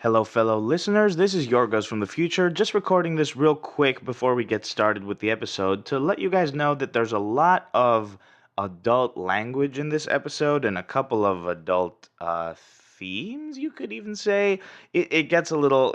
Hello, fellow listeners. This is Yiorgos from the future. Just recording this real quick before we get started with the episode to let you guys know that there's a lot of adult language in this episode and a couple of adult themes. You could even say it gets a little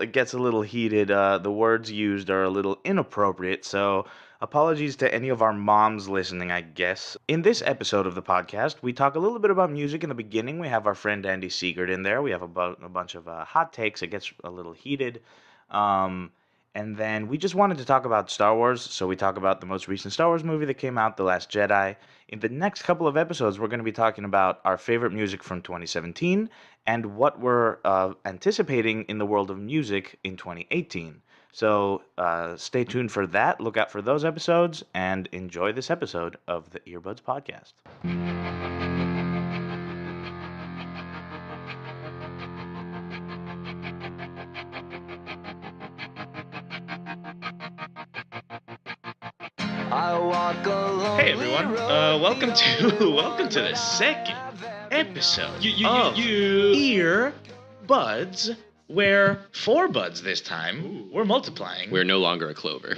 heated. The words used are a little inappropriate, so apologies to any of our moms listening, I guess. In this episode of the podcast, we talk a little bit about music in the beginning. We have our friend Andy Siegert in there. We have a bunch of hot takes. It gets a little heated. Um, and then we just wanted to talk about Star Wars, so we talk about the most recent Star Wars movie that came out, The Last Jedi. In the next couple of episodes, we're going to be talking about our favorite music from 2017 and what we're anticipating in the world of music in 2018. So stay tuned for that. Look out for those episodes and enjoy this episode of the Earbuds Podcast. Hey everyone, welcome to the second episode of Earbuds. We're 4 buds this time. Ooh. We're multiplying. We're no longer a clover.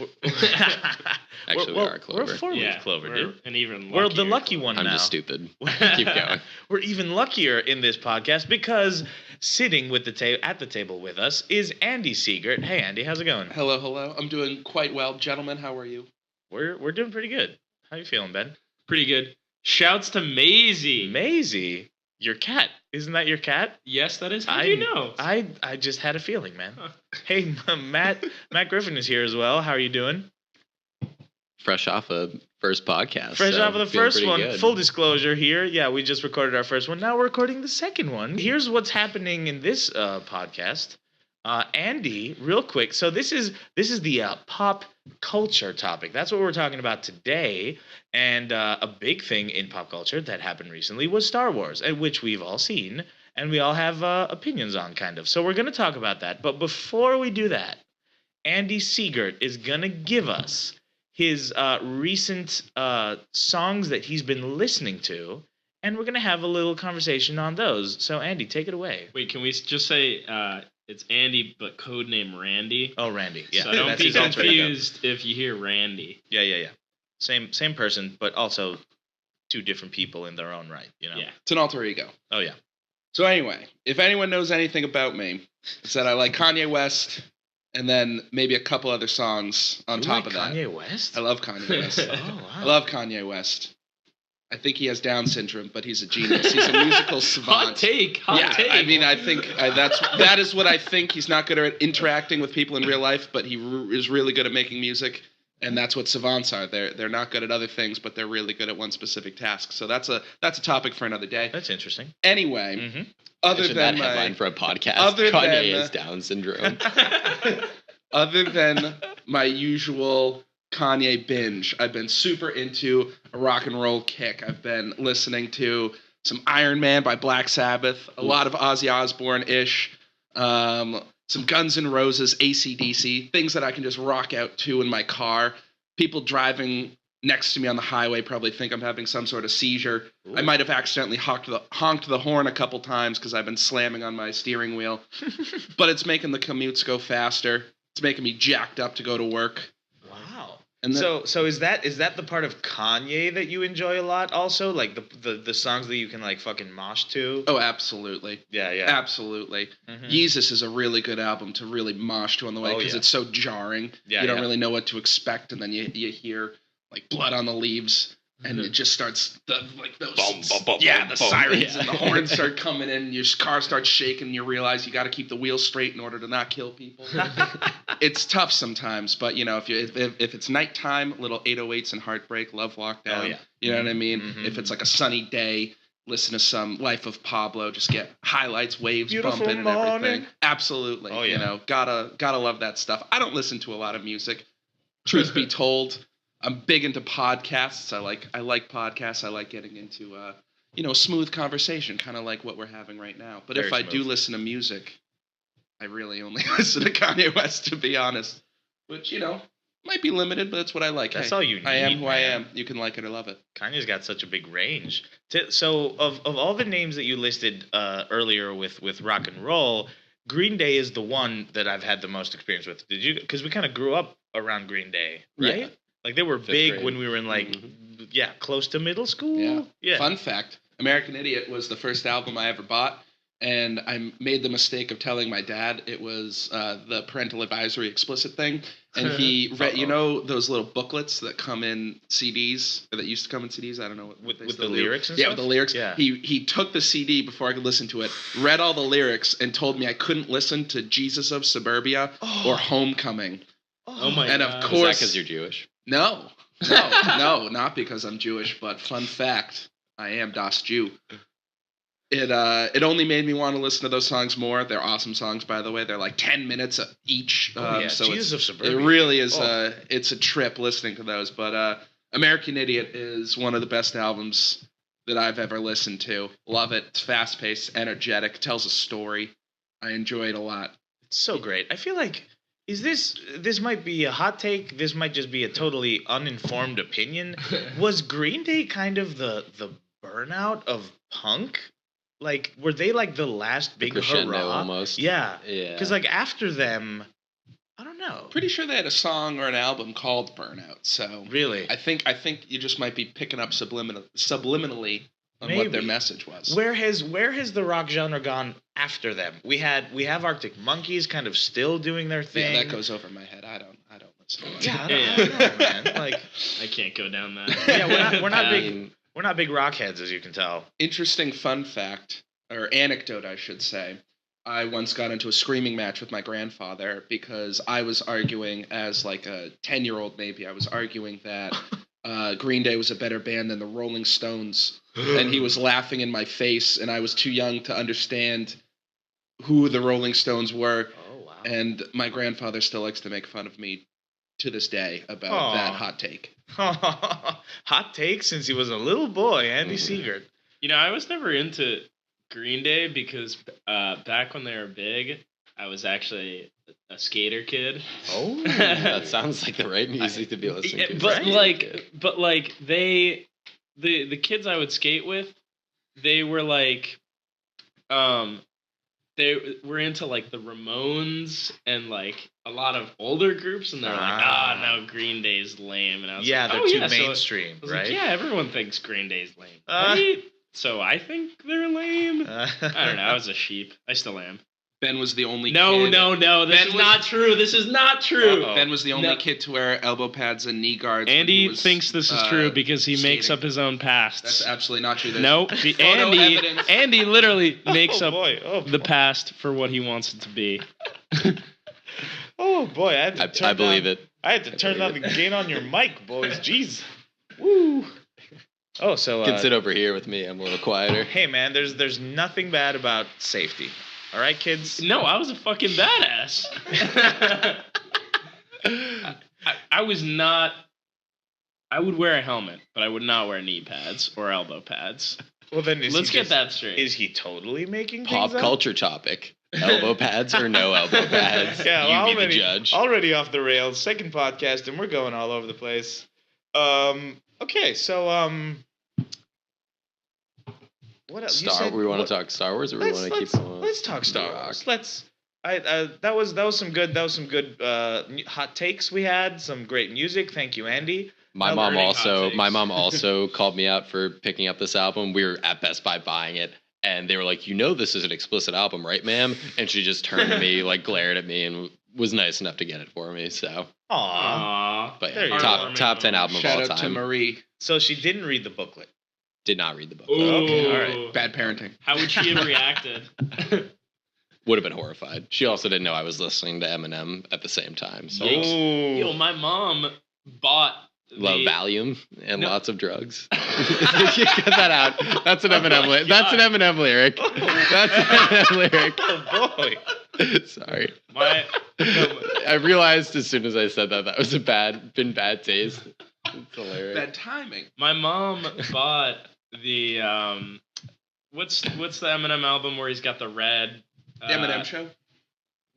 Actually, we are a clover. We're a 4-leaf clover, dude. And even we're the lucky one now. I'm just stupid. Keep going. We're even luckier in this podcast because sitting with at the table with us is Andy Siegert. Hey, Andy, how's it going? Hello. I'm doing quite well, gentlemen. How are you? We're doing pretty good. How you feeling, Ben? Pretty good. Shouts to Maisie. Maisie? Your cat. Isn't that your cat? Yes, that is. How do you know? I just had a feeling, man. Hey, Matt Griffin is here as well. How are you doing? Fresh off a first podcast. Fresh off of the first one. Good. Full disclosure here. Yeah, we just recorded our first one. Now we're recording the second one. Here's what's happening in this podcast. Andy, real quick. So this is the pop culture topic. That's what we're talking about today. And a big thing in pop culture that happened recently was Star Wars, which we've all seen and we all have opinions on, kind of. So we're going to talk about that. But before we do that, Andy Siegert is going to give us his recent songs that he's been listening to, and we're going to have a little conversation on those. So Andy, take it away. Wait, can we just say it's Andy, but codename Randy? Oh, Randy. Yeah. So don't be confused if you hear Randy. Yeah. Same person, but also 2 different people in their own right, you know? Yeah. It's an alter ego. Oh, yeah. So anyway, if anyone knows anything about me, it's that I like Kanye West and then maybe a couple other songs on top of that. Kanye West? I love Kanye West. Oh, wow. I love Kanye West. I think he has Down syndrome, but he's a genius. He's a musical savant. Hot take. I mean, I think that is what I think. He's not good at interacting with people in real life, but he is really good at making music, and that's what savants are. They're not good at other things, but they're really good at one specific task. So that's a topic for another day. That's interesting. Anyway, other than that headline for a podcast, Kanye has Down syndrome. Other than my usual Kanye binge, I've been super into a rock and roll kick. I've been listening to some Iron Man by Black Sabbath, a lot of Ozzy Osbourne-ish, some Guns N' Roses, AC/DC, things that I can just rock out to in my car. People driving next to me on the highway probably think I'm having some sort of seizure. Ooh. I might have accidentally honked the horn a couple times because I've been slamming on my steering wheel. But it's making the commutes go faster. It's making me jacked up to go to work. Wow. And then, so is that the part of Kanye that you enjoy a lot also? Like the songs that you can like fucking mosh to? Oh, absolutely. Yeah. Absolutely. Mm-hmm. Yeezus is a really good album to really mosh to on the way because it's so jarring. Yeah, you don't really know what to expect, and then you hear like Blood on the Leaves, and it just starts the sirens and the horns start coming in, and your car starts shaking, and you realize you got to keep the wheels straight in order to not kill people. It's tough sometimes, but you know, if it's nighttime, little 808s and Heartbreak, Love Lockdown. Oh, yeah. You know what I mean? Mm-hmm. If it's like a sunny day, listen to some Life of Pablo, just get highlights, waves Beautiful bumping and everything. Absolutely. Oh, yeah. You know, gotta love that stuff. I don't listen to a lot of music. Truth be told, I'm big into podcasts. I like podcasts. I like getting into smooth conversation, kind of like what we're having right now. But if I do listen to music, I really only listen to Kanye West, to be honest. Which, might be limited, but that's what I like. That's all you need. I am who I am. You can like it or love it. Kanye's got such a big range. So of all the names that you listed earlier with rock and roll, Green Day is the one that I've had the most experience with. Did you? Because we kind of grew up around Green Day, right? Yeah. Like they were big grade. when we were in like, close to middle school. Yeah. Yeah. Fun fact: American Idiot was the first album I ever bought, and I made the mistake of telling my dad it was the parental advisory explicit thing, and he read, you know, those little booklets that come in CDs, or that used to come in CDs. I don't know what With they the still do. lyrics and Yeah, stuff? with the lyrics. Yeah. He took the CD before I could listen to it, read all the lyrics, and told me I couldn't listen to Jesus of Suburbia or Homecoming. Oh my And god. of Is course, that because you're Jewish? no, not because I'm Jewish, but fun fact, I am Das Jew. It only made me want to listen to those songs more. They're awesome songs, by the way. They're like 10 minutes each. Jesus of It Suburbia. really is. It's a trip listening to those. But American Idiot is one of the best albums that I've ever listened to. Love it. It's fast paced, energetic, tells a story. I enjoy it a lot. It's so great. I feel like this might be a hot take. This might just be a totally uninformed opinion. Was Green Day kind of the burnout of punk? Like, were they like the last big crescendo hurrah? almost. Yeah. Yeah. Because like after them, I don't know. Pretty sure they had a song or an album called Burnout. So Really? I think you just might be picking up subliminally on Maybe. what their message was. Where has the rock genre gone after them? We have Arctic Monkeys kind of still doing their thing. Yeah, that goes over my head. I don't listen to it. Yeah, I don't know, man. Like, I can't go down that. yeah, we're not I big. mean, We're not big rock heads, as you can tell. Interesting fun fact, or anecdote, I should say. I once got into a screaming match with my grandfather because I was arguing, as like a 10-year-old maybe, I was arguing that Green Day was a better band than the Rolling Stones. And he was laughing in my face, and I was too young to understand who the Rolling Stones were. Oh wow. And my grandfather still likes to make fun of me to this day about that hot take. Hot take since he was a little boy, Andy Siegert. You know, I was never into Green Day because back when they were big, I was actually a skater kid. Oh, that sounds like the right music to be listening to. But like the kids I would skate with, they were like, they were into like the Ramones and like a lot of older groups, and they're like, no, Green Day's lame. And I was yeah, like, they're oh, too yeah. mainstream, I was right? like, yeah, everyone thinks Green Day's lame. Right? So I think they're lame. I don't know. I was a sheep. I still am. Ben was the only No. kid. This is not true. This is not true. Uh-oh. Ben was the only kid to wear elbow pads and knee guards. when he Andy was, thinks this is true because he makes skating. up his own pasts. That's absolutely not true. There's No, photo evidence. Andy literally makes up boy. the past for what he wants it to be. Oh boy, I had to turn I believe down, it. I had to turn down the gain on your mic, boys. Jeez. Woo. Oh, so You can sit over here with me. I'm a little quieter. hey man, there's nothing bad about safety. All right, kids. No, I was a fucking badass. I was not. I would wear a helmet, but I would not wear knee pads or elbow pads. Well, then Let's get that straight. Is he totally making Pop things up? culture topic. Elbow pads or no elbow pads? Yeah, You be the judge. Already off the rails. Second podcast, and we're going all over the place. Okay, so what else? We want to talk Star Wars, or we want to keep going? Let's talk Star Rock? Wars. That was some good hot takes we had. Some great music. Thank you, Andy. My mom also called me out for picking up this album. We were at Best Buy buying it, and they were like, this is an explicit album, right, ma'am? And she just turned to me, like glared at me, and was nice enough to get it for me. So, Aww. but There you yeah, go. top 10 album of Shout all out to time. Marie. So she didn't read the booklet. Did not read the book. Ooh. Okay, all right. Bad parenting. How would she have reacted? Would have been horrified. She also didn't know I was listening to Eminem at the same time. So Yikes. Yo, my mom bought love Valium and No. lots of drugs. Cut that out. That's an Eminem lyric. That's an Eminem lyric. That's an Eminem lyric. Oh boy. Sorry. My I realized as soon as I said that was bad taste. It's hilarious. Bad timing. My mom bought the what's the Eminem album where he's got the red The Eminem Show?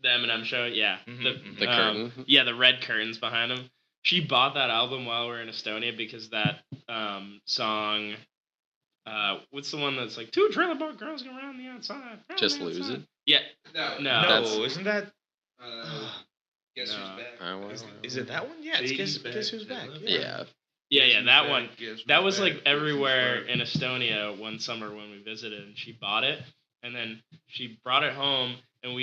The Eminem Show, yeah. The curtain. Yeah, the red curtains behind him. She bought that album while we were in Estonia because that song what's the one that's like two trailer park girls go around the outside. Just Lose It. Yeah. No. No, isn't that? Guess No. who's back? Is it that one? Yeah, it's guess who's back. Yeah. Yeah, that one. Guess who's That was back? like everywhere in Estonia one summer when we visited, and she bought it, and then she brought it home, and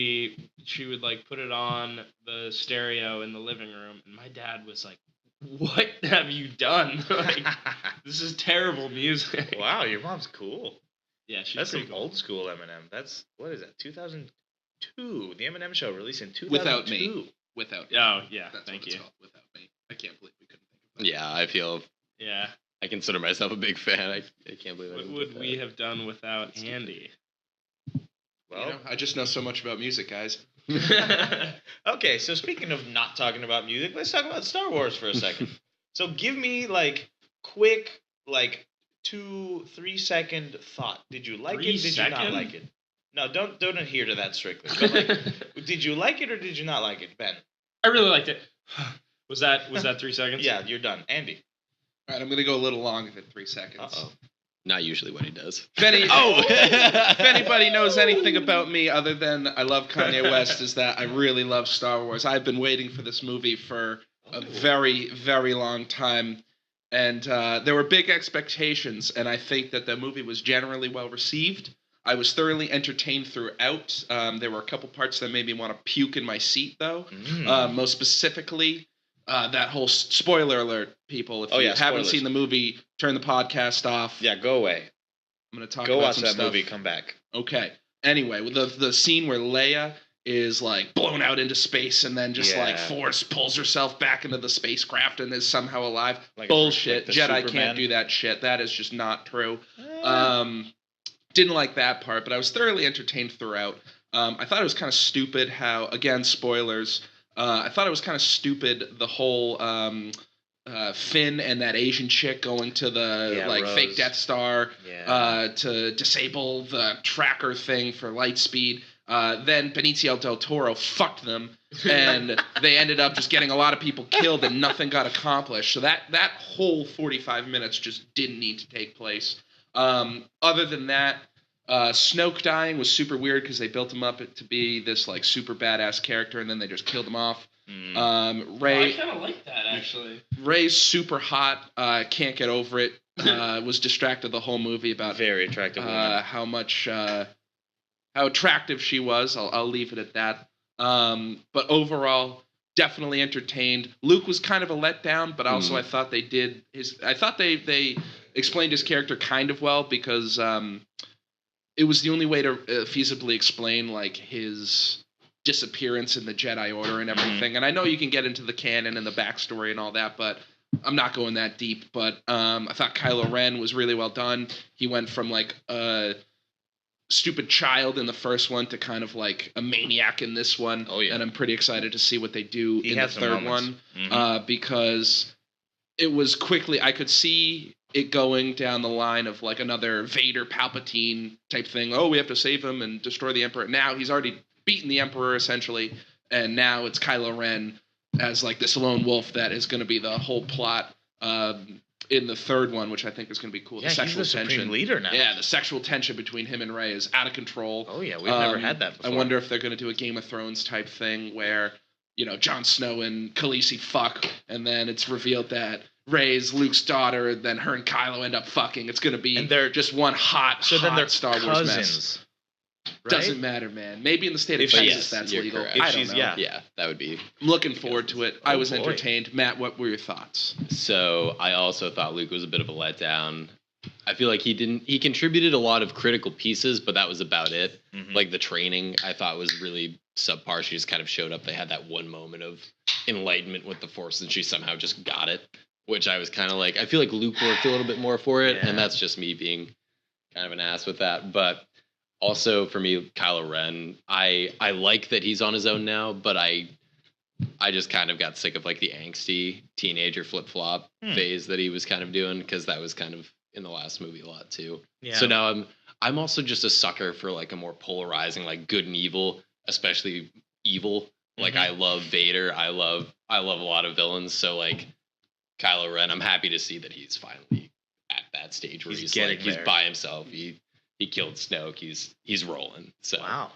she would like put it on the stereo in the living room, and my dad was like, "What have you done? Like, this is terrible music." Wow, your mom's cool. Yeah, she's That's pretty some cool. old school Eminem. That's what is that? 2002. The Eminem Show released in 2002. Without me. Without me. Oh yeah, That's thank what it's you. called, Without me. I can't believe we couldn't think of that. Yeah, I feel Yeah, I consider myself a big fan. I can't believe I what didn't would get we that. have done without Andy? Well, You know, I just know so much about music, guys. okay. So speaking of not talking about music, let's talk about Star Wars for a second. So give me like quick, like 2-3 second thought. Did you like 3 it? Did you not second? like it? No, don't adhere to that strictly. But like, did you like it or did you not like it, Ben? I really liked it. Was that 3 seconds? Yeah, you're done. Andy. All right, I'm going to go a little longer than 3 seconds. Uh-oh. Not usually what he does. If anybody knows anything about me other than I love Kanye West, is that I really love Star Wars. I've been waiting for this movie for a very, very long time. And there were big expectations, and I think that the movie was generally well received. I was thoroughly entertained throughout. There were a couple parts that made me want to puke in my seat, though. Most specifically, that whole spoiler alert, people. If you haven't spoilers. seen the movie, turn the podcast off. Yeah, go away. I'm going to talk Go about watch some that stuff. movie. Come back. Okay. Anyway, with the scene where Leia is like blown out into space and then just like Yeah. force pulls herself back into the spacecraft and is somehow alive. Like Bullshit. the Jedi Superman. can't do that shit. That is just not true. Didn't like that part, but I was thoroughly entertained throughout. I thought it was kind of stupid how, again, spoilers. I thought it was kind of stupid the whole Finn and that Asian chick going to the Rose. fake Death Star Yeah. to disable the tracker thing for light speed. Then Benicio del Toro fucked them, and they ended up just getting a lot of people killed, and nothing got accomplished. So that whole 45 minutes just didn't need to take place. Other than that, Snoke dying was super weird because they built him up to be this like super badass character, and then they just killed him off. I Ray kind of like that actually. Ray's super hot. Can't get over it. Was distracted the whole movie about Very attractive woman. how much how attractive she was. I'll leave it at that. But overall, definitely entertained. Luke was kind of a letdown, but also I thought they did his. I thought they explained his character kind of well because it was the only way to feasibly explain like his disappearance in the Jedi Order and everything. And I know you can get into the canon and the backstory and all that, but I'm not going that deep. But I thought Kylo Ren was really well done. He went from like a stupid child in the first one to kind of like a maniac in this one. Oh, yeah. And I'm pretty excited to see what they do He in the had some third moments. one because it was quickly, I could see it going down the line of like another Vader Palpatine type thing. Oh, we have to save him and destroy the Emperor. Now he's already beaten the Emperor essentially, and now it's Kylo Ren as like this lone wolf that is going to be the whole plot in the third one, which I think is going to be cool. Yeah, the sexual he's the tension. supreme leader now. Yeah, the sexual tension between him and Rey is out of control. Oh yeah, we've never had that before. I wonder if they're going to do a Game of Thrones type thing where, you know, Jon Snow and Khaleesi fuck, and then it's revealed that Rey's Luke's daughter, and then her and Kylo end up fucking. It's going to be And they're just one hot Star Wars mess. cousins. Right? Doesn't matter, man. Maybe in the state of If she- Texas yes, that's you're legal. correct. If I don't she's- know. yeah. Yeah, that would be. I'm looking forward to it. I Oh, was boy. entertained. Matt, what were your thoughts? So I also thought Luke was a bit of a letdown. I feel like he contributed a lot of critical pieces, but that was about it. Mhm. Like the training, I thought was really subpar. She just kind of showed up. They had that one moment of enlightenment with the Force, and she somehow just got it, which I was kind of like, I feel like Luke worked a little bit more for it, Yeah. and that's just me being kind of an ass with that. But also for me, Kylo Ren, I like that he's on his own now, but I just kind of got sick of like the angsty teenager flip flop phase that he was kind of doing, because that was kind of in the last movie a lot too. Yeah. So now I'm also just a sucker for like a more polarizing, like good and evil, especially evil. Like I love Vader. I love a lot of villains. So like Kylo Ren, I'm happy to see that he's finally at that stage where He's he's getting like he's there. by himself. He killed Snoke. He's rolling. So Wow.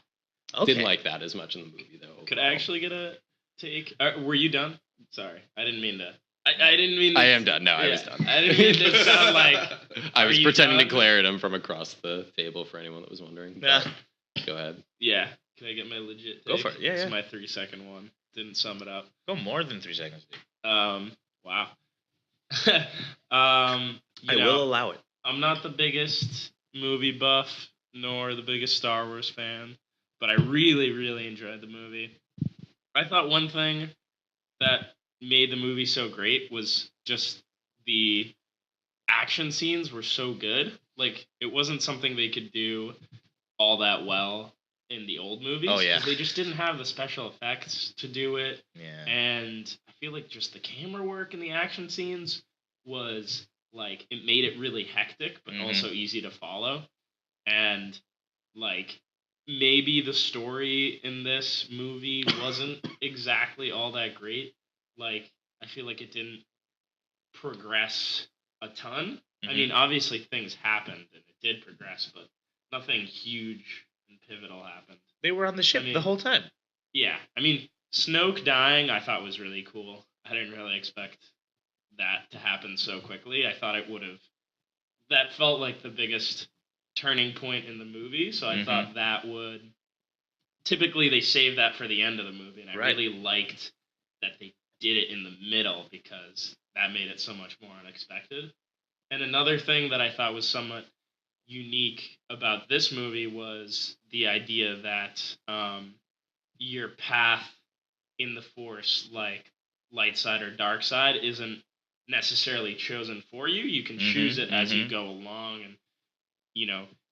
Okay. Didn't like that as much in the movie though. Could I actually get a take? Were you done? Sorry, I didn't mean to. I didn't mean. I am done. No, I was done. I didn't mean to sound like. I was Are you pretending to done? glare at him from across the table for anyone that was wondering. Yeah. Go ahead. Yeah. Can I get my legit? Go take? for it. Yeah, It's yeah. my 3-second one. Didn't sum it up. Go more than 3 seconds. Dude. Wow. I You know, will allow it. I'm not the biggest movie buff nor the biggest Star Wars fan, but I really, really enjoyed the movie. I thought one thing that made the movie so great was just the action scenes were so good. Like, it wasn't something they could do all that well in the old movies. Oh, yeah. 'Cause they just didn't have the special effects to do it. Yeah. And I feel like just the camera work in the action scenes was like it made it really hectic but Mhm. also easy to follow. And like maybe the story in this movie wasn't exactly all that great. Like I feel like it didn't progress a ton. I Mhm. mean, obviously things happened and it did progress, but nothing huge and pivotal happened. They were on the ship I mean- the whole time. Yeah, I mean, Snoke dying I thought was really cool. I didn't really expect that to happen so quickly. I thought it would have. That felt like the biggest turning point in the movie, so I Mhm. thought that would. Typically, they save that for the end of the movie, and I Right. really liked that they did it in the middle because that made it so much more unexpected. And another thing that I thought was somewhat unique about this movie was the idea that your path in the Force, like light side or dark side, isn't necessarily chosen for you. You can choose it as you go along and,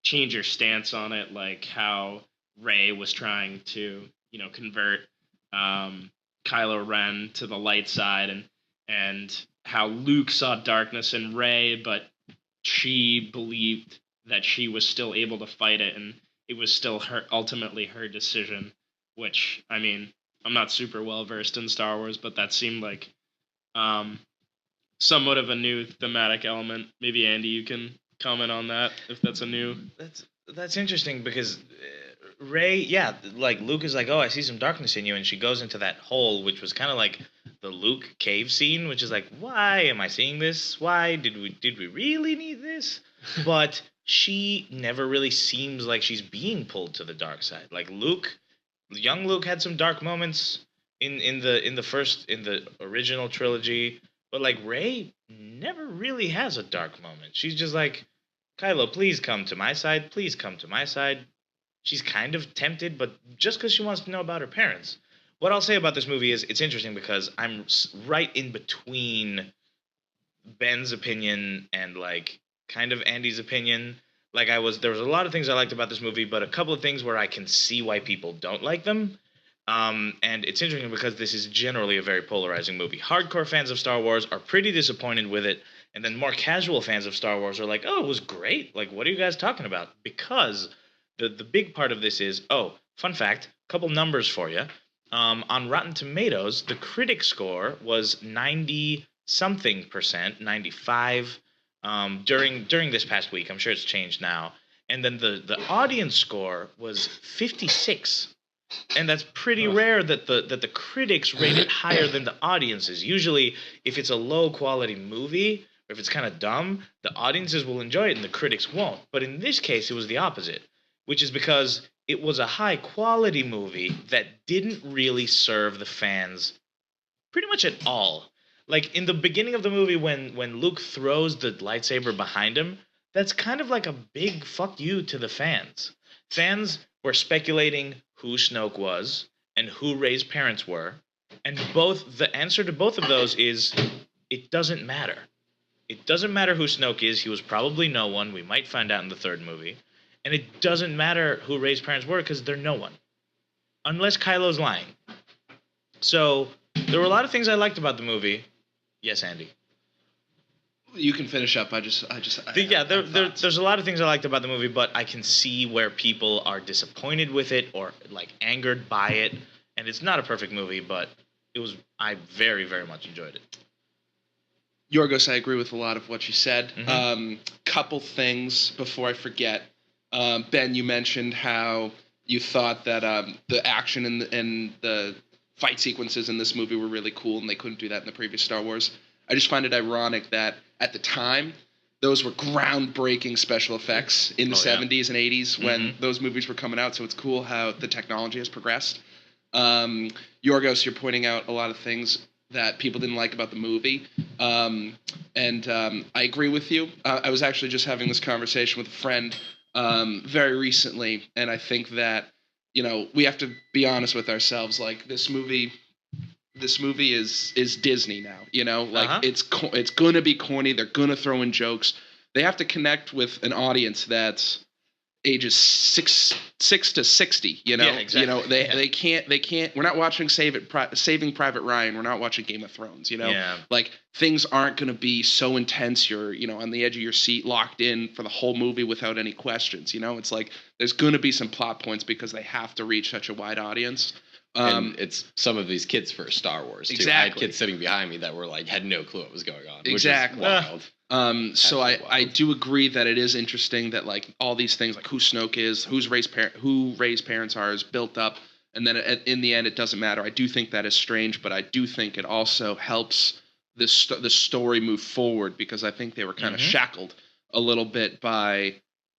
change your stance on it, like how Rey was trying to, convert Kylo Ren to the light side and how Luke saw darkness in Rey, but she believed that she was still able to fight it and it was still ultimately her decision, which, I mean, I'm not super well versed in Star Wars, but that seemed like somewhat of a new thematic element. Maybe Andy, you can comment on that if that's a new. That's interesting because Rey, yeah, like Luke is like, oh, I see some darkness in you, and she goes into that hole, which was kind of like the Luke cave scene, which is like, why am I seeing this? Why did we really need this? But she never really seems like she's being pulled to the dark side. Like young Luke had some dark moments in the original trilogy, but like Rey never really has a dark moment. She's just like, Kylo, please come to my side. Please come to my side. She's kind of tempted, but just because she wants to know about her parents. What I'll say about this movie is it's interesting because I'm right in between Ben's opinion and like kind of Andy's opinion. Like there was a lot of things I liked about this movie, but a couple of things where I can see why people don't like them. And it's interesting because this is generally a very polarizing movie. Hardcore fans of Star Wars are pretty disappointed with it, and then more casual fans of Star Wars are like, oh, it was great. Like, what are you guys talking about? Because the big part of this is, oh, fun fact, couple numbers for you. On Rotten Tomatoes, the critic score was 90-something%, 95, during this past week. I'm sure it's changed now. And then the audience score was 56. And that's pretty rare that the critics rate it higher than the audiences. Usually, if it's a low-quality movie, or if it's kind of dumb, the audiences will enjoy it and the critics won't. But in this case, it was the opposite, which is because it was a high-quality movie that didn't really serve the fans pretty much at all. Like, in the beginning of the movie, when Luke throws the lightsaber behind him, that's kind of like a big fuck you to the fans. Fans were speculating who Snoke was and who Rey's parents were, and the answer to both of those is it doesn't matter. It doesn't matter who Snoke is. He was probably no one. We might find out in the third movie. And it doesn't matter who Rey's parents were because they're no one. Unless Kylo's lying. So there were a lot of things I liked about the movie. Yes, Andy. You can finish up. There's a lot of things I liked about the movie, but I can see where people are disappointed with it or like angered by it. And it's not a perfect movie, but I very, very much enjoyed it. Yiorgos, I agree with a lot of what you said. Mhm. Couple things before I forget. Ben, you mentioned how you thought that the action and the fight sequences in this movie were really cool, and they couldn't do that in the previous Star Wars. I just find it ironic that at the time, those were groundbreaking special effects in the 70s and 80s when those movies were coming out. So it's cool how the technology has progressed. Yiorgos, you're pointing out a lot of things that people didn't like about the movie. And I agree with you. I was actually just having this conversation with a friend very recently, and I think that, we have to be honest with ourselves. Like, this movie is Disney now, it's going to be corny. They're going to throw in jokes. They have to connect with an audience that's ages 6 to 60, Yeah, exactly. They can't, we're not watching Saving Private Ryan. We're not watching Game of Thrones, Yeah. Like, things aren't going to be so intense. You're, on the edge of your seat, locked in for the whole movie without any questions. It's like, there's going to be some plot points because they have to reach such a wide audience. And it's some of these kids' first Star Wars too. Exactly. I had kids sitting behind me that were like, had no clue what was going on. Exactly. Which is wild. So I do agree that it is interesting that, like, all these things, like who Snoke is, who Rey's parents are, is built up, and then in the end it doesn't matter. I do think that is strange, but I do think it also helps the story move forward, because I think they were kind of shackled a little bit by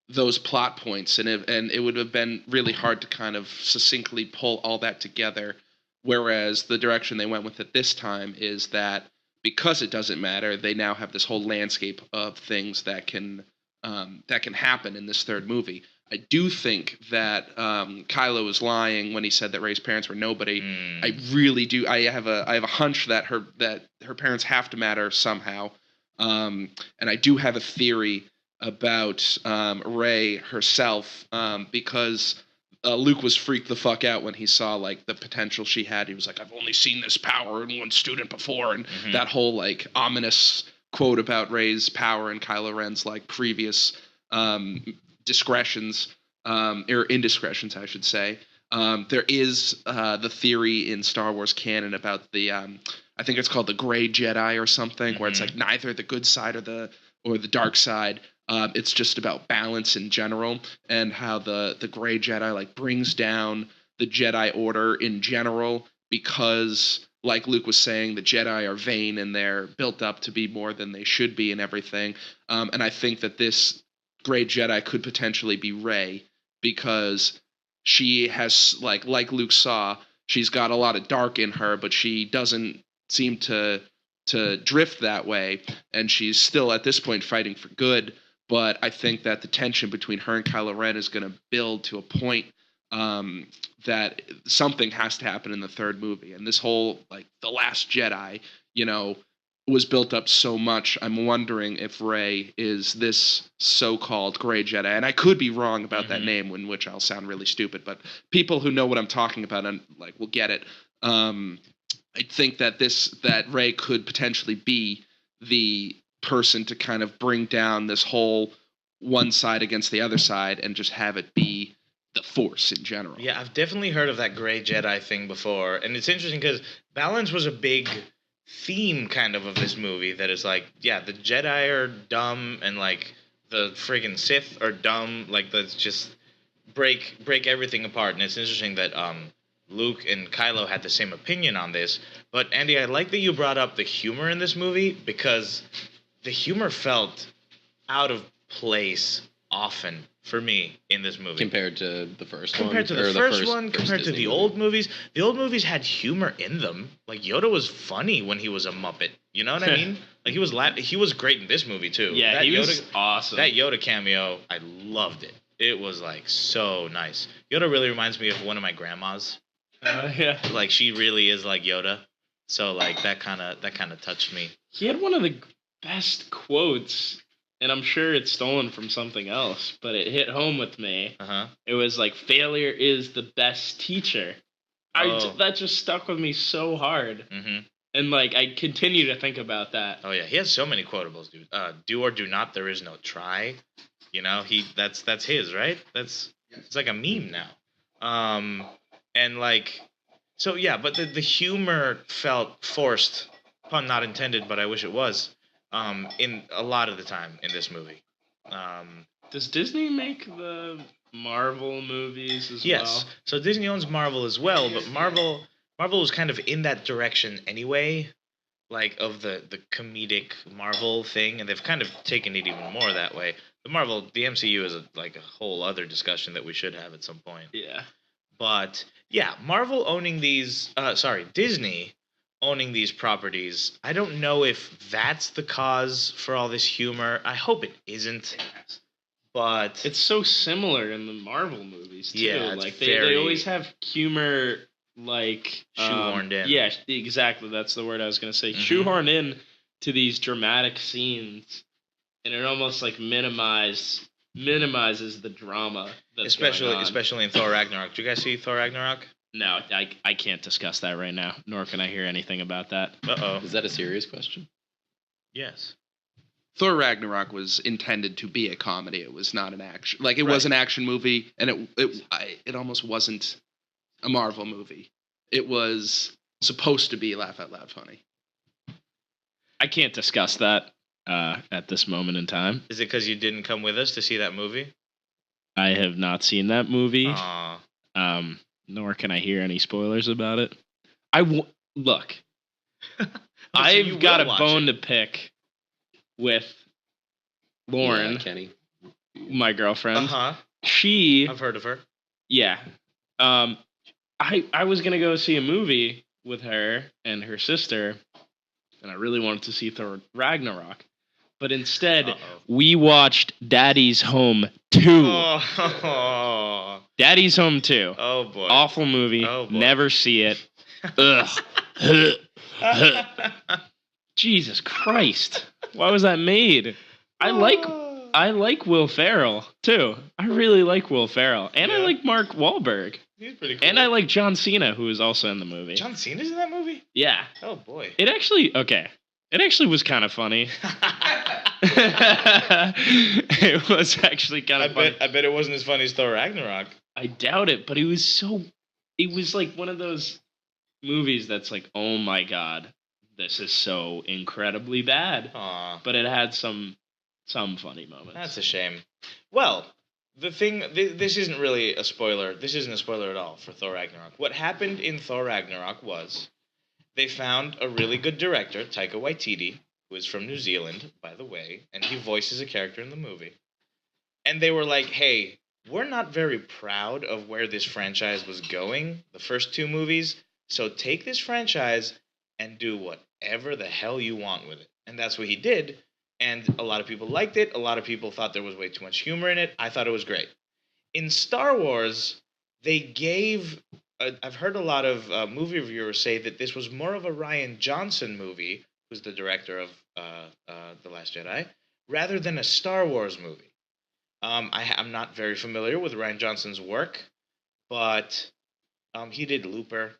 those plot points, and it would have been really hard to kind of succinctly pull all that together. Whereas the direction they went with it this time is that, because it doesn't matter, they now have this whole landscape of things that can happen in this third movie. I do think that Kylo was lying when he said that Rey's parents were nobody. I really do. I have a hunch that her parents have to matter somehow, and I do have a theory about Rey herself, because Luke was freaked the fuck out when he saw, like, the potential she had. He was like, I've only seen this power in one student before, and that whole, like, ominous quote about Rey's power and Kylo Ren's, like, previous discretions, or indiscretions, I should say. There is the theory in Star Wars canon about the I think it's called the Gray Jedi or something, where it's like neither the good side or the dark side. It's just about balance in general, and how the Gray Jedi, like, brings down the Jedi Order in general, because, like Luke was saying, the Jedi are vain and they're built up to be more than they should be and everything. And I think that this Gray Jedi could potentially be Rey, because she has, like Luke saw, she's got a lot of dark in her, but she doesn't seem to drift that way, and she's still at this point fighting for good. But I think that the tension between her and Kylo Ren is going to build to a point that something has to happen in the third movie. And this whole, like, The Last Jedi, was built up so much. I'm wondering if Rey is this so-called Gray Jedi. And I could be wrong about that name, in which I'll sound really stupid. But people who know what I'm talking about, will get it. I think that Rey could potentially be the person to kind of bring down this whole one side against the other side, and just have it be the Force in general. Yeah, I've definitely heard of that Gray Jedi thing before, and it's interesting because balance was a big theme kind of this movie. That is like, yeah, the Jedi are dumb, and, like, the friggin' Sith are dumb. Like, let's just break everything apart. And it's interesting that Luke and Kylo had the same opinion on this. But Andy, I like that you brought up the humor in this movie, because the humor felt out of place often for me in this movie. Compared to the first one? Compared to the first one, compared to the old movies. The old movies had humor in them. Like, Yoda was funny when he was a Muppet. You know what I mean? Like, he was great in this movie, too. Yeah, he was awesome. That Yoda cameo, I loved it. It was, like, so nice. Yoda really reminds me of one of my grandmas. Yeah. Like, she really is like Yoda. So, like, that kind of touched me. He had one of the best quotes, and I'm sure it's stolen from something else, but it hit home with me. It was like, failure is the best teacher. That just stuck with me so hard. And, like, I continue to think about that. Oh yeah, he has so many quotables, dude. Do or do not, there is no try. That's his, right? It's like a meme now. And, like, so yeah, but the humor felt forced, pun not intended, but I wish it was. In a lot of the time in this movie. Does Disney make the Marvel movies as Yes. well. So Disney owns Marvel as well, but Marvel was kind of in that direction anyway, like of the comedic Marvel thing, and they've kind of taken it even more that way. The MCU is like a whole other discussion that we should have at some point. Yeah. But yeah, Marvel owning Disney owning these properties. I don't know if that's the cause for all this humor. I hope it isn't. But It's so similar in the Marvel movies too. Yeah, it's like very they always have humor like shoehorned in. Yeah, exactly. That's the word I was gonna say. Mhm. Shoehorned in to these dramatic scenes, and it almost like minimizes the drama that's going on. especially in Thor Ragnarok. Did you guys see Thor Ragnarok? No, I can't discuss that right now, nor can I hear anything about that. Uh-oh. Is that a serious question? Yes. Thor Ragnarok was intended to be a comedy. It was not an action. Like it was Right. an action movie, and it almost wasn't a Marvel movie. It was supposed to be laugh out loud funny. I can't discuss that at this moment in time. Is it because you didn't come with us to see that movie? I have not seen that movie. Aw. Nor can I hear any spoilers about it. Look. So you I've got a will watch bone it. to pick with Lauren, Yeah, Kenny. my girlfriend. Uh-huh. She, I've heard of her. yeah. I was gonna go see a movie with her and her sister, and I really wanted to see Thor Ragnarok, but instead Uh-oh. we watched Daddy's Home 2. Oh. Daddy's Home 2. Oh boy. Awful movie. Oh, boy. Never see it. Ugh. Jesus Christ. Why was that made? I like Will Ferrell too. I really like Will Ferrell. And I Yeah. like Mark Wahlberg. He's pretty cool. And I like John Cena, who is also in the movie. John Cena's in that movie? Yeah. Oh boy. It actually was kind of funny. It was actually kind of funny. I bet it wasn't as funny as Thor Ragnarok. I doubt it, but it was like one of those movies that's like, oh my god, this is so incredibly bad. Aw. But it had some funny moments. That's a shame. Well, the thing, this isn't really a spoiler. This isn't a spoiler at all for Thor Ragnarok. What happened in Thor Ragnarok was they found a really good director, Taika Waititi, who is from New Zealand, by the way, and he voices a character in the movie. And they were like, hey, we're not very proud of where this franchise was going, the first two movies, so take this franchise and do whatever the hell you want with it. And that's what he did. And a lot of people liked it. A lot of people thought there was way too much humor in it. I thought it was great. In Star Wars, they gave... I've heard a lot of movie reviewers say that this was more of a Rian Johnson movie, who's the director of The Last Jedi, rather than a Star Wars movie. I'm not very familiar with Rian Johnson's work, but he did Looper.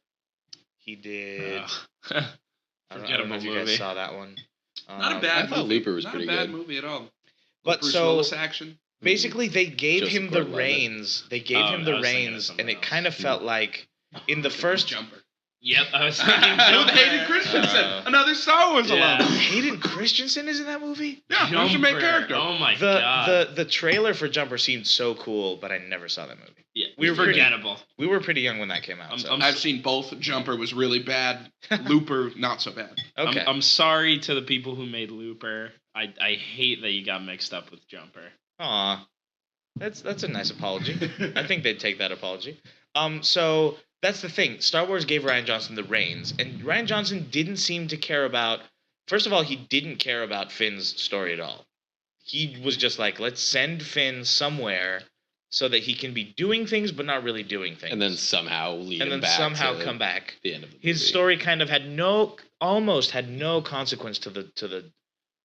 He did... I don't know if you guys saw that one. Not a bad I thought movie. Looper was Not pretty a bad good. movie at all. But Bruce so- Willis action. Basically, they gave Joseph him the Gordon-Levitt. reins. They gave him I the was thinking of reins, someone and it else. kind of felt like in the first. Jumper. Yep, I was thinking With Jumper. Hayden Christensen, another Star Wars Yeah. alum. Hayden Christensen is in that movie. Yeah, who's your main Jumper. character? Oh my god. The trailer for Jumper seemed so cool, but I never saw that movie. Yeah, we were pretty- forgettable. We were pretty young when that came out. So. I've seen both. Jumper was really bad. Looper, not so bad. Okay. I'm sorry to the people who made Looper. I hate that you got mixed up with Jumper. Aw, that's a nice apology. I think they'd take that apology. So that's the thing. Star Wars gave Rian Johnson the reins, and Rian Johnson didn't seem to care about. First of all, he didn't care about Finn's story at all. He was just like, let's send Finn somewhere so that he can be doing things but not really doing things, And then somehow lead and him then back somehow to come back. the end of the His movie. story kind of almost had no consequence to the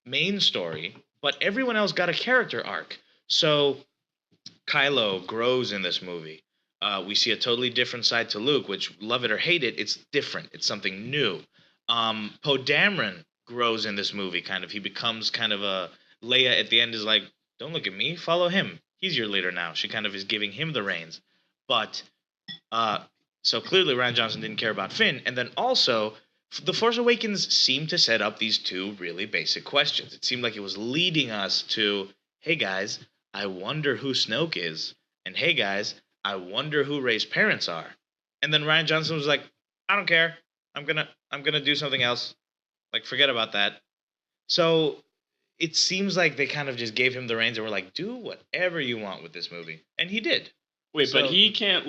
main story, but everyone else got a character arc. So Kylo grows in this movie. We see a totally different side to Luke, which, love it or hate it, it's different. It's something new. Poe Dameron grows in this movie, kind of. He becomes kind of a... Leia at the end is like, don't look at me, follow him. He's your leader now. She kind of is giving him the reins. But, so clearly Rian Johnson didn't care about Finn. And then also, The Force Awakens seemed to set up these two really basic questions. It seemed like it was leading us to, hey guys, I wonder who Snoke is. And hey guys, I wonder who Rey's parents are. And then Ryan Johnson was like, I don't care. I'm gonna do something else. Like, forget about that. So it seems like they kind of just gave him the reins and were like, do whatever you want with this movie. And he did. Wait, So- but he can't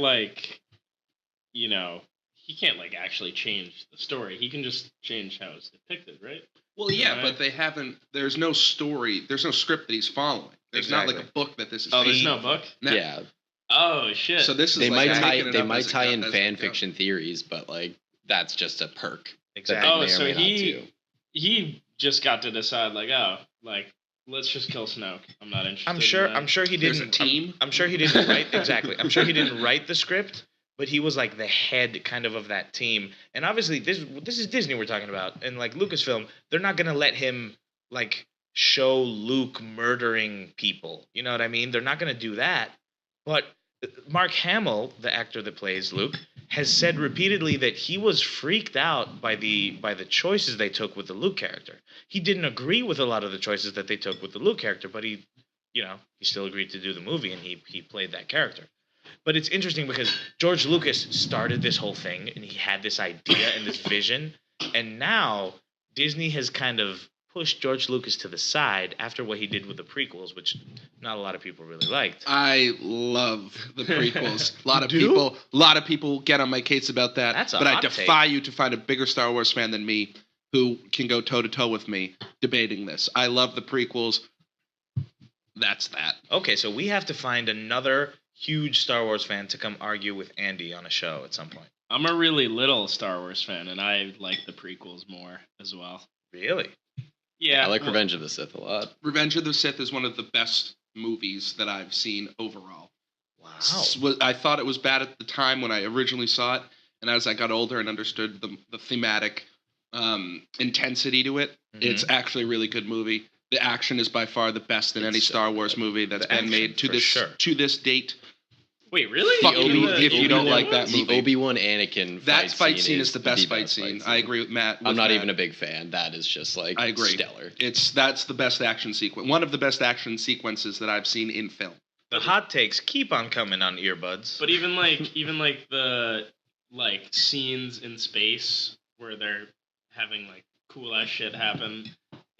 he can't actually change the story. He can just change how it's depicted, right? Well, yeah, Right. but they haven't. There's no story. There's no script that he's following. There's not like Exactly. a book that this is. Oh, there's based no off book? of. No. Yeah, Oh shit. So this is they like might making it tie up as it in goes- fan as it fiction theories, but that's just a perk. that Exactly. they Oh, may or so may not do. he just got to decide let's just kill Snoke. I'm not interested. I'm sure. In that. I'm sure he There's didn't. a team. I'm sure he didn't write exactly. I'm sure he didn't write the script, but he was like the head kind of that team. And obviously, this is Disney we're talking about, and like Lucasfilm, they're not gonna let him like show Luke murdering people. You know what I mean? They're not gonna do that. But Mark Hamill, the actor that plays Luke, has said repeatedly that he was freaked out by the choices they took with the Luke character. He didn't agree with a lot of the choices that they took with the Luke character, but he still agreed to do the movie and he played that character. But it's interesting because George Lucas started this whole thing and he had this idea and this vision, and now Disney has kind of pushed George Lucas to the side after what he did with the prequels, which not a lot of people really liked. I love the prequels. A lot of You do? people get on my case about that. That's a but I hot defy you to find a bigger Star Wars fan than me who can go toe to toe with me debating this. I love the prequels. That's that. Okay, so we have to find another huge Star Wars fan to come argue with Andy on a show at some point. I'm a really little Star Wars fan, and I like the prequels more as well. Really? Yeah, I like Revenge of the Sith a lot. Revenge of the Sith is one of the best movies that I've seen overall. Wow. I thought it was bad at the time when I originally saw it, and as I got older and understood the thematic intensity to it, it's actually a really good movie. The action is by far the best in any It's so Star Wars good. movie that's The been action, made for sure. to this date. Wait, really? Fuck Even you the- if you even don't the like that ones? movie. The Obi-Wan Anakin That fight scene is is the best fight scene. I agree with Matt. I'm not Matt. even a big fan. That is just I agree. stellar. That's the best action sequence. One of the best action sequences that I've seen in film. The hot takes keep on coming on earbuds. But even the scenes in space where they're having cool ass shit happen,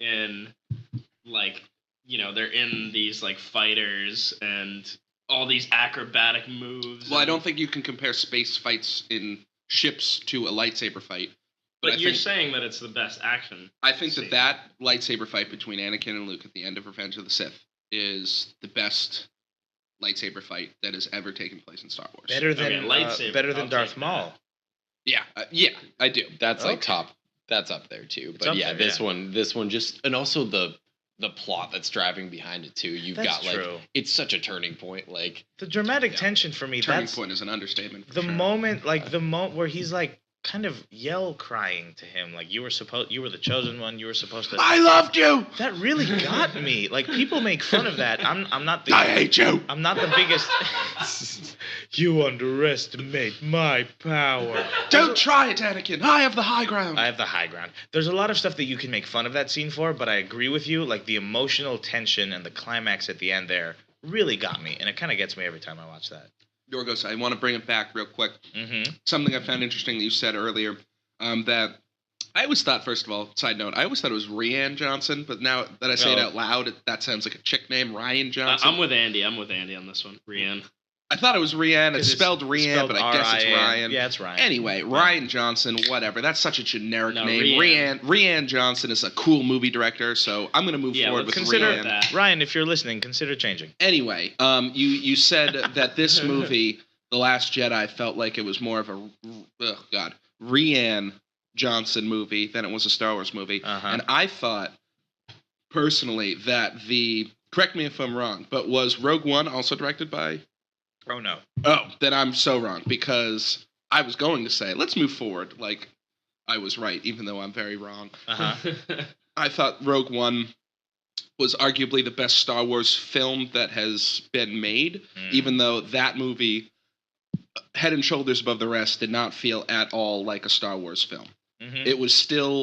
and they're in these fighters and all these acrobatic moves. Well, I and- don't think you can compare space fights in ships to a lightsaber fight. But I you're think- saying that it's the best action. I think scene. that lightsaber fight between Anakin and Luke at the end of Revenge of the Sith is the best lightsaber fight that has ever taken place in Star Wars. better than Okay, lightsaber, better than I'll Darth take Maul. Yeah, I do. That's Okay. top. That's up there too. It's But up yeah, there, this yeah. one just, and also the plot that's driving behind it too. You've That's got true. it's such a turning point. The dramatic Yeah. tension for me. Turning That's point is an understatement. For the sure. moment, the moment where he's kind of yell crying to him, you were the chosen one. You were supposed to. I loved you. That really got me. People make fun of that. I'm not the. I hate you. I'm not the biggest. You underestimate my power. Don't try it, Anakin. I have the high ground. I have the high ground. There's a lot of stuff that you can make fun of that scene for, but I agree with you. The emotional tension and the climax at the end there really got me, and it kind of gets me every time I watch that. Yorgos, I want to bring it back real quick. Mm-hmm. Something I found interesting that you said earlier, that I always thought, first of all, side note, I always thought it was Rian Johnson, but now that I say it Oh. out loud, that sounds like a chick name, Ryan Johnson. I'm with Andy. I'm with Andy on this one. Rian. I thought it was Rian. It's spelled Rian, spelled but I guess it's R-I-N. Ryan. Yeah, it's Ryan. Anyway, Ryan Johnson, whatever. That's such a generic No, name. Rian. Rian Johnson is a cool movie director, so I'm going to move Yeah, forward with let's consider Rian. that. Ryan, if you're listening, consider changing. Anyway, you said that this movie, The Last Jedi, felt like it was more of a Rian Johnson movie than it was a Star Wars movie. Uh-huh. And I thought, personally, that correct me if I'm wrong, but was Rogue One also directed by... Oh no. Oh, then I'm so wrong, because I was going to say, let's move forward. I was right, even though I'm very wrong. Uh-huh. I thought Rogue One was arguably the best Star Wars film that has been made, even though that movie, head and shoulders above the rest, did not feel at all like a Star Wars film. Mhm.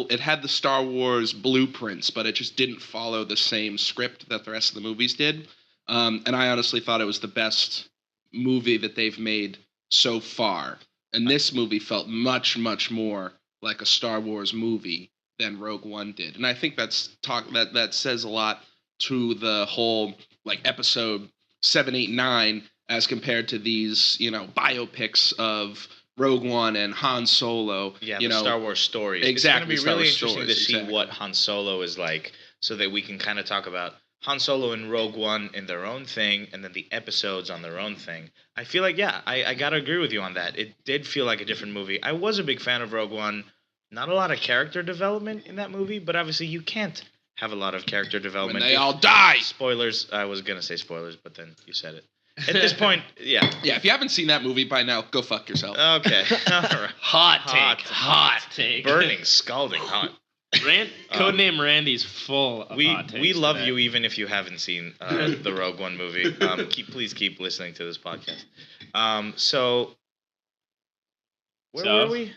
It had the Star Wars blueprints, but it just didn't follow the same script that the rest of the movies did. And I honestly thought it was the best movie that they've made so far. And this movie felt much, much more like a Star Wars movie than Rogue One did. And I think that says a lot to the whole like episode 7, 8, 9 as compared to these, biopics of Rogue One and Han Solo. Yeah, the Star Wars stories. Exactly, It's going to be Star really Wars interesting stories, to see what Han Solo is like, so that we can kind of talk about Han Solo and Rogue One in their own thing, and then the episodes on their own thing. I feel like, yeah, I got to agree with you on that. It did feel like a different movie. I was a big fan of Rogue One. Not a lot of character development in that movie, but obviously you can't have a lot of character development. When they all die! Spoilers. I was going to say spoilers, but then you said it. At this point, yeah. Yeah, if you haven't seen that movie by now, go fuck yourself. Okay. All right. Hot take. Burning, scalding hot. Codename Randy's full of hot takes we love today. you even if you haven't seen the Rogue One movie. Please keep listening to this podcast. So where were we?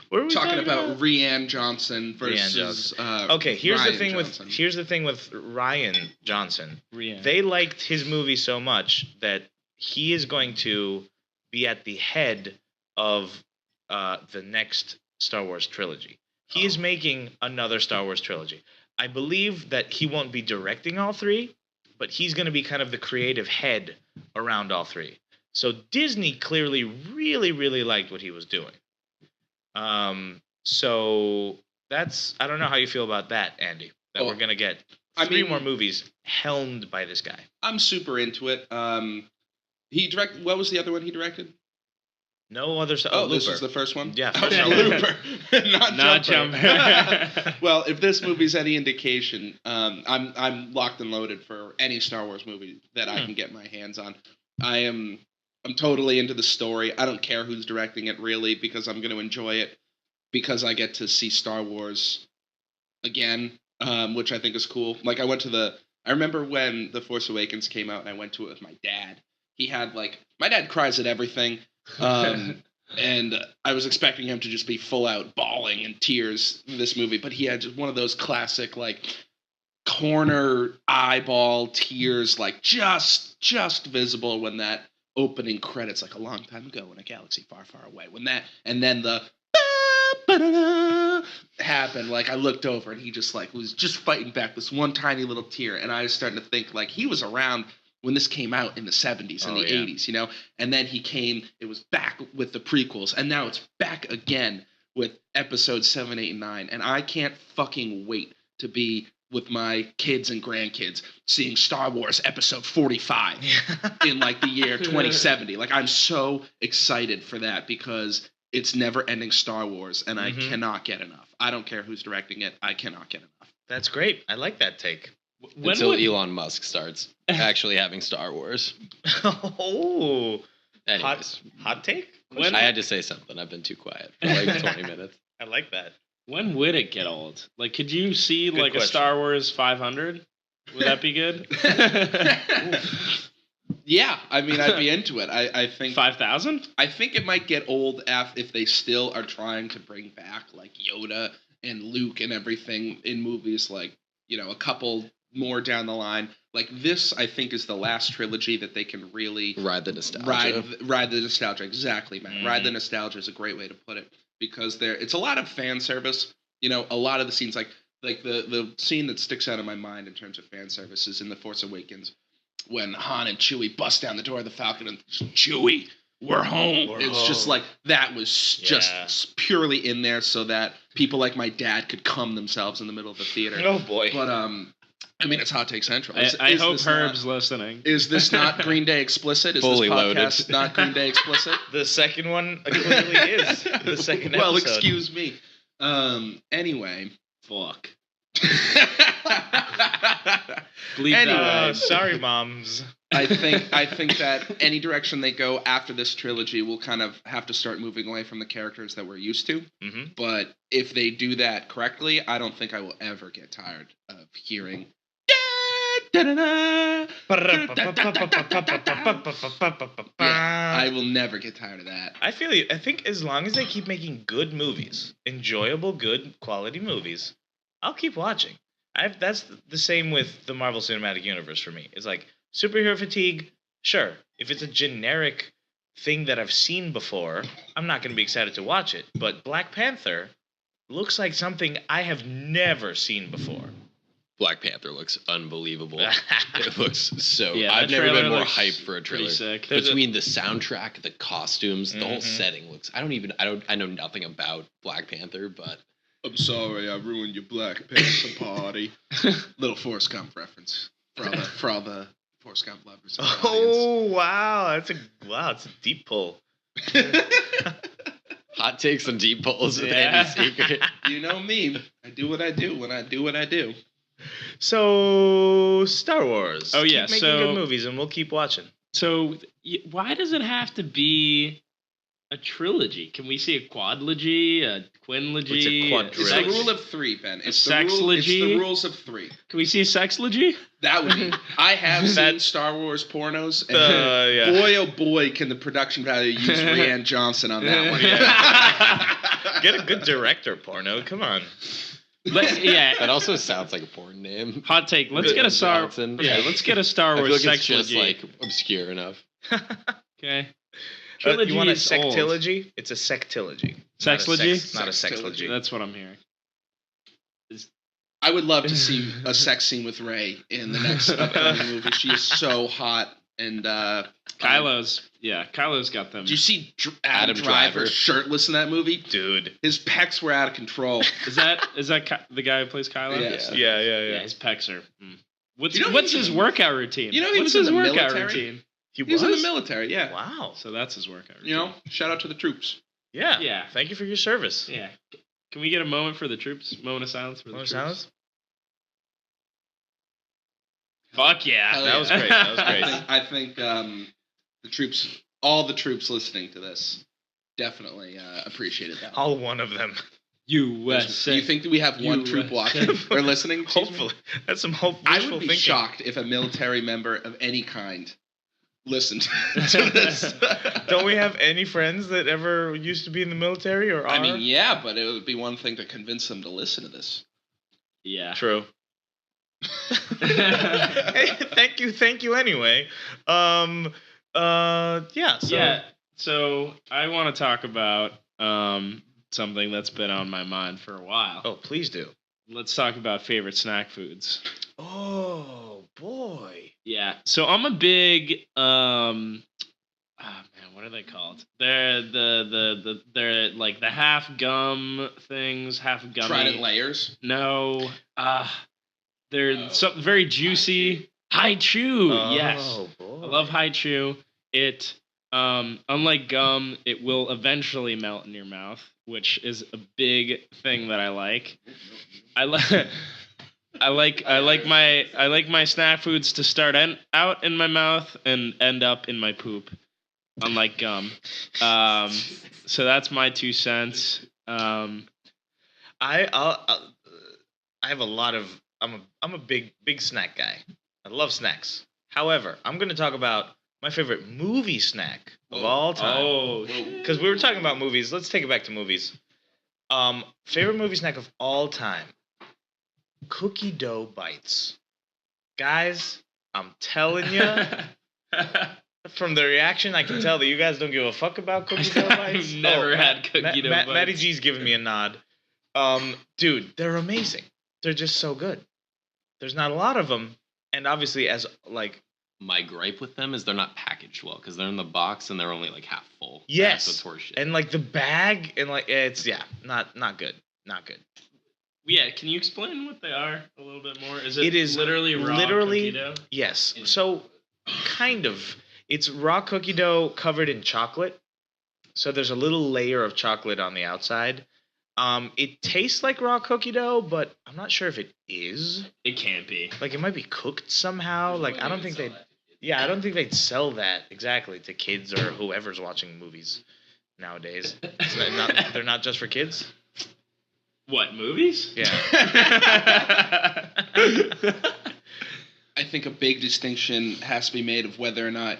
Where were we talking about Rian Johnson Rian versus okay, here's Rian the thing Johnson. here's the thing with Rian Johnson. Rian. They liked his movie so much that he is going to be at the head of the next Star Wars trilogy. He is making another Star Wars trilogy. I believe that he won't be directing all three, but he's going to be kind of the creative head around all three. So Disney clearly really, really liked what he was doing. So that's, I don't know how you feel about that, Andy, that we're going to get three more movies helmed by this guy. I'm super into it. What was the other one he directed? No other stuff. Oh, this is the first one? Yeah. Looper. Not Jumper. Well, if this movie's any indication, I'm locked and loaded for any Star Wars movie that I can get my hands on. I'm totally into the story. I don't care who's directing it, really, because I'm going to enjoy it because I get to see Star Wars again, which I think is cool. Like, I remember when The Force Awakens came out and I went to it with my dad. He had, my dad cries at everything. And I was expecting him to just be full out bawling in tears in this movie, but he had just one of those classic, corner eyeball tears, just visible when that opening credits, a long time ago in a galaxy far, far away. When that, and then the happened, I looked over and he just was just fighting back this one tiny little tear, and I was starting to think he was around when this came out in the 70s and the 80s, and then it was back with the prequels, and now it's back again with episodes 7, 8, and 9, and I can't fucking wait to be with my kids and grandkids seeing Star Wars episode 45 in the year 2070. I'm so excited for that because it's never-ending Star Wars, and I cannot get enough. I don't care who's directing it. I cannot get enough. That's great. I like that take. Until Elon Musk starts actually having Star Wars. Oh. Anyways. Hot take? I had to say something. I've been too quiet for 20 minutes. I like that. When would it get old? Could you see Good a question. Star Wars 500? Would that be good? Yeah, I mean, I'd be into it. I think 5,000? I think it might get old if they still are trying to bring back Yoda and Luke and everything in movies a couple more down the line. This, I think, is the last trilogy that they can really ride the nostalgia. Ride the nostalgia. Exactly, man. Mm-hmm. Ride the nostalgia is a great way to put it because it's a lot of fan service. A lot of the scenes, the scene that sticks out in my mind in terms of fan service is in The Force Awakens when Han and Chewie bust down the door of the Falcon and Chewie, we're home. It's just that was just purely in there so that people like my dad could calm themselves in the middle of the theater. Oh boy. But I mean, it's Hot Take Central. I hope Herb's listening. Is this not Green Day explicit? Is Fully this podcast loaded. not Green Day explicit? The second one clearly is. The second episode. Well, excuse me. Anyway. Fuck. Anyway, sorry, moms. I think that any direction they go after this trilogy, we'll kind of have to start moving away from the characters that we're used to. Mm-hmm. But if they do that correctly, I don't think I will ever get tired of hearing. Yeah, I will never get tired of that. I feel you. I think as long as they keep making good movies, enjoyable, good quality movies, I'll keep watching. That's the same with the Marvel Cinematic Universe for me. It's superhero fatigue. sure, if it's a generic thing that I've seen before, I'm not going to be excited to watch it. But Black Panther looks like something I have never seen before. Black Panther looks unbelievable. It looks so. Yeah, I've that never been trailer more looks hyped for a pretty trailer. sick. Between the soundtrack, the costumes, the whole Mhm. setting looks. I know nothing about Black Panther, but I'm sorry, I ruined your Black Panther party. Little Forrest Gump reference for all the Forrest Gump lovers. in the audience. Oh wow, it's a deep pull. hot takes and deep pulls with Yeah. Andy Siegert. You know me. I do what I do when I do what I do. So Star Wars. Oh, yeah, keep making so- good movies, and we'll keep watching. So why does it have to be a trilogy? Can we see a quadlogy, a quinlogy? What's a It's Right. the rule of three, Ben. It's the Sexlogy? rules of three. Can we see a sexlogy? That would be. I have seen That- Star Wars pornos, and Yeah. boy, oh boy, can the production value use Rianne Johnson on that one. Get a good director porno. Come on. Yeah. That also sounds like a porn name. Hot take. Let's get a Star. Johnson. Yeah, let's get a Star I feel Wars like it's just sexlogy. like obscure enough. Okay. You want a is old. sectilogy? It's a sectilogy. Sexlogy? Not a Sextilogy. sexlogy. That's what I'm hearing. I would love to see a sex scene with Rey in the next upcoming movie. She is so hot, and Kylo's got them. Did you see Adam Adam Driver Driver. shirtless in that movie? Dude. His pecs were out of control. Is that the guy who plays Kylo? Yes. Yeah. Yeah, his pecs are. What's You know what's he was his in- workout routine? You know he what's was in his the workout military? routine? He He was in the military, yeah. Wow. So that's his workout routine. You know, shout out to the troops. Yeah. Yeah. Thank you for your service. Yeah. Can we get a moment for the troops? Moment of silence for the Moment of troops. silence? Fuck yeah. Hell That yeah. was great. That was great. I think the troops, all the troops listening to this, definitely appreciated that. All one of them. USA. Do you think that we have one troop USA. watching or listening? Excuse me? Hopefully. That's some hope. I wishful would be thinking. shocked if a military member of any kind listened to this. Don't we have any friends that ever used to be in the military or are? I mean, yeah, but it would be one thing to convince them to listen to this. Yeah. True. Hey, thank you anyway. Yeah, so Yeah. So I want to talk about something that's been on my mind for a while. Oh, please do. Let's talk about favorite snack foods. Oh, boy. Yeah. So I'm a big man, what are they called? They're they're like the half gum things, half gummy. Trident layers. No. They're something very juicy. Hai Chew. Yes. Oh, boy. I love Hai Chew. It unlike gum, it will eventually melt in your mouth, which is a big thing that I like. I like my snack foods to start out in my mouth and end up in my poop, unlike gum. So that's my 2 cents. I have a lot of. I'm a big snack guy. I love snacks. However, I'm going to talk about my favorite movie snack of all time. Oh, Because we were talking about movies. Let's take it back to movies. Favorite movie snack of all time. Cookie dough bites. Guys, I'm telling you, from the reaction, I can tell that you guys don't give a fuck about cookie dough bites. I've never had cookie dough bites. Maddie G's giving me a nod. Dude, they're amazing. They're just so good. There's not a lot of them, and obviously, as like My gripe with them is they're not packaged well because they're in the box and they're only like half full. yes, That's what's horseshit. and like the bag and like it's not good, not good. Yeah, can you explain what they are a little bit more? Is It is literally raw literally- cookie dough? Yes. So, kind of. It's raw cookie dough covered in chocolate. So there's a little layer of chocolate on the outside. It tastes like raw cookie dough, but I'm not sure if it is. It can't be. Like, it might be cooked somehow. Like, I don't think they'd... Yeah, I don't think they'd sell that exactly to kids or whoever's watching movies nowadays. They're not just for kids? What, movies? Yeah. I think a big distinction has to be made of whether or not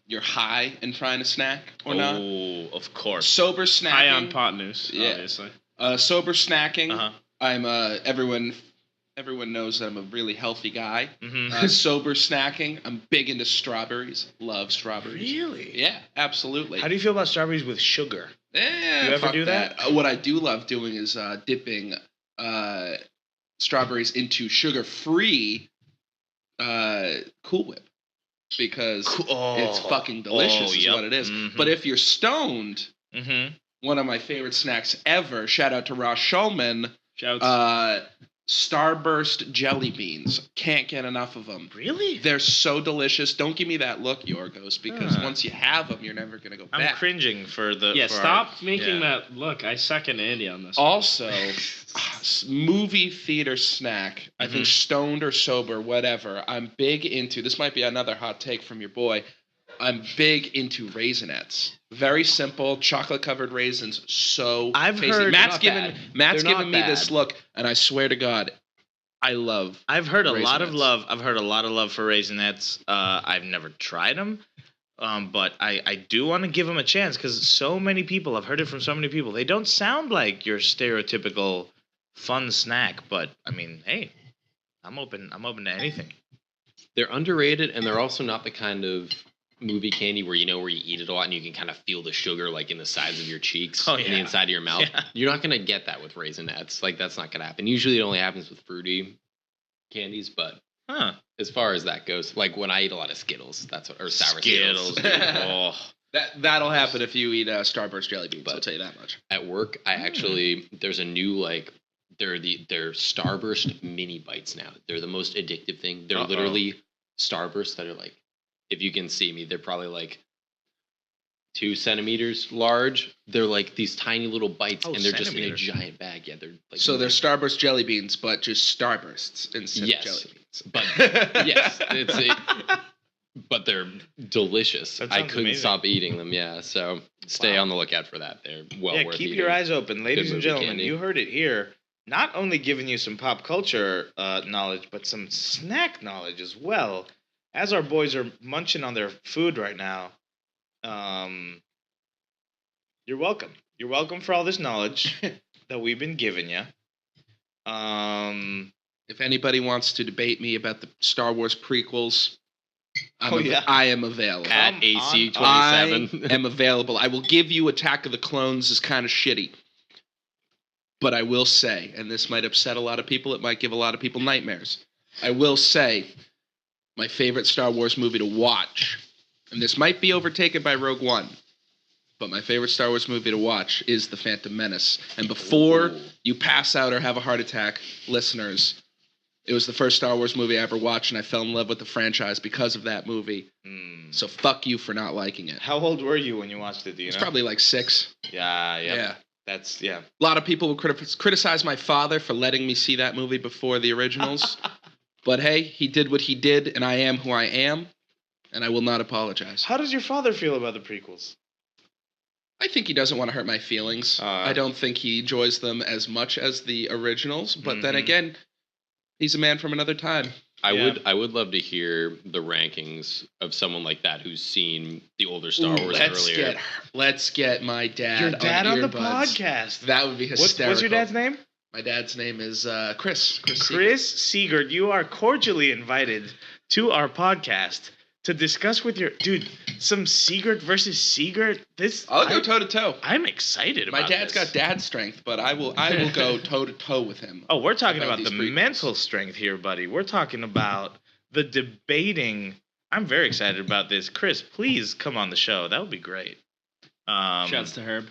you're high and trying to snack or not. Oh, of course. Sober snacking. High on pot news, Yeah. obviously. Sober snacking. Uh-huh. I'm everyone Everyone knows that I'm a really healthy guy. Mm-hmm. Sober snacking. I'm big into strawberries. Love strawberries. Really? Yeah, absolutely. How do you feel about strawberries with sugar? You ever do that? What I do love doing is dipping strawberries into sugar-free Cool Whip because it's fucking delicious. Is what it is. Mm-hmm. But if you're stoned, Mm-hmm. one of my favorite snacks ever. Shout out to Ross Shulman. Shouts. Starburst jelly beans. Can't get enough of them. Really? They're so delicious. Don't give me that look, Yorgos, because Huh. once you have them, you're never gonna go I'm back. cringing for the. Yeah, for stop our- making yeah. that look. I second Andy on this. Also, movie theater snack. I think Mhm. stoned or sober, whatever. I'm big into. This might be another hot take from your boy. I'm big into Raisinets. Very simple, chocolate-covered raisins. So I've tasty. heard- Matt's They're given not Matt's They're given not me this bad. look, and I swear to God, I love. I've heard a lot of Raisinets. love. I've heard a lot of love for Raisinets. I've never tried them, but I do want to give them a chance because so many people. I've heard it from so many people. They don't sound like your stereotypical fun snack, but I mean, hey, I'm open. I'm open to anything. They're underrated, and they're also not the kind of movie candy where where you eat it a lot and you can kind of feel the sugar like in the sides of your cheeks and the yeah. inside of your mouth. Yeah. You're not gonna get that with Raisinets. Like that's not gonna happen. Usually it only happens with fruity candies, but Huh? as far as that goes, like when I eat a lot of Skittles, that's what or sour Skittles. Dude. Oh, That'll happen if you eat Starburst jelly beans. I'll tell you that much. At work, I actually there's a new they're Starburst mini bites now. They're the most addictive thing. They're literally Starbursts that are like, if you can see me, they're probably like 2 centimeters large. They're like these tiny little bites, and they're just in a giant bag. Yeah, they're like So they're Starburst jelly beans, but just Starbursts instead of jelly beans. But yes, but they're delicious. That I sounds couldn't amazing. stop eating them. Yeah, so stay on the lookout for that. They're well yeah. worth Keep eating. your eyes open, ladies and movie gentlemen. candy. You heard it here. Not only giving you some pop culture knowledge, but some snack knowledge as well. As our boys are munching on their food right now, you're welcome. You're welcome for all this knowledge that we've been giving you. If anybody wants to debate me about the Star Wars prequels, Oh, yeah. I am available. At Come AC on. I 27. am available. I will give you Attack of the Clones is kind of shitty. But I will say, and this might upset a lot of people, it might give a lot of people nightmares. I will say, my favorite Star Wars movie to watch, and this might be overtaken by Rogue One, but my favorite Star Wars movie to watch is The Phantom Menace. And before you pass out or have a heart attack, listeners, it was the first Star Wars movie I ever watched, and I fell in love with the franchise because of that movie. So fuck you for not liking it. How old were you when you watched it? Do you It's know? probably like 6. Yeah. Yeah. That's yeah. A lot of people will criticize my father for letting me see that movie before the originals. But hey, he did what he did, and I am who I am, and I will not apologize. How does your father feel about the prequels? I think he doesn't want to hurt my feelings. I don't think he enjoys them as much as the originals, but then Mhm. again, he's a man from another time. I would love to hear the rankings of someone like that who's seen the older Star Wars earlier. Let's get my dad. Your dad on the earbuds. podcast. That would be hysterical. What's your dad's name? My dad's name is Chris. Chris Siegert. You are cordially invited to our podcast to discuss with your dude some Siegert versus Siegert. I'll go toe to toe. I'm excited about My dad's this. got dad strength, but I will go toe to toe with him. Oh, we're talking about these the prequels. mental strength here, buddy. We're talking about the debating. I'm very excited about this. Chris, please come on the show. That would be great. Shouts to Herb.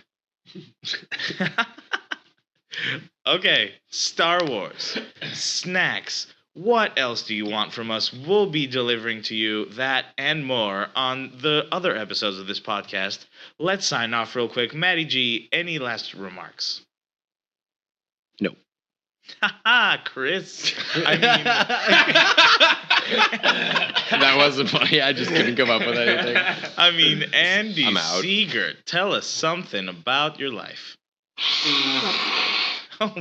Okay, Star Wars, snacks. What else do you want from us? We'll be delivering to you that and more on the other episodes of this podcast. Let's sign off real quick. Matty G, any last remarks? No. Haha, Chris. I That wasn't funny. I just couldn't come up with anything. I mean, Andy I'm out. Siegert, tell us something about your life. Oh,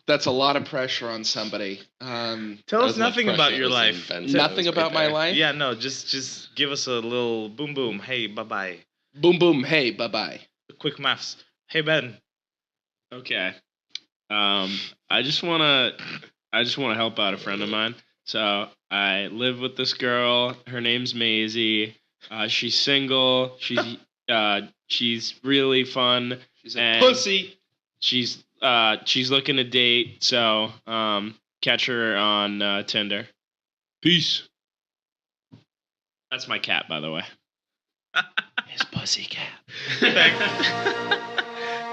That's a lot of pressure on somebody. tell us As much nothing pressure about as your was life. invented. Nothing That was about my right life. Yeah, no, just give us a little boom boom. Hey, bye bye. Boom boom. Hey, bye bye. Quick maths. Hey Ben. Okay. I just want to I just want to help out a friend of mine. So I live with this girl. Her name's Maisie. She's single. She's really fun. She's a pussy. She's looking to date. So catch her on Tinder. Peace. That's my cat, by the way. His pussy cat.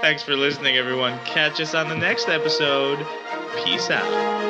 Thanks for listening, everyone. Catch us on the next episode. Peace out.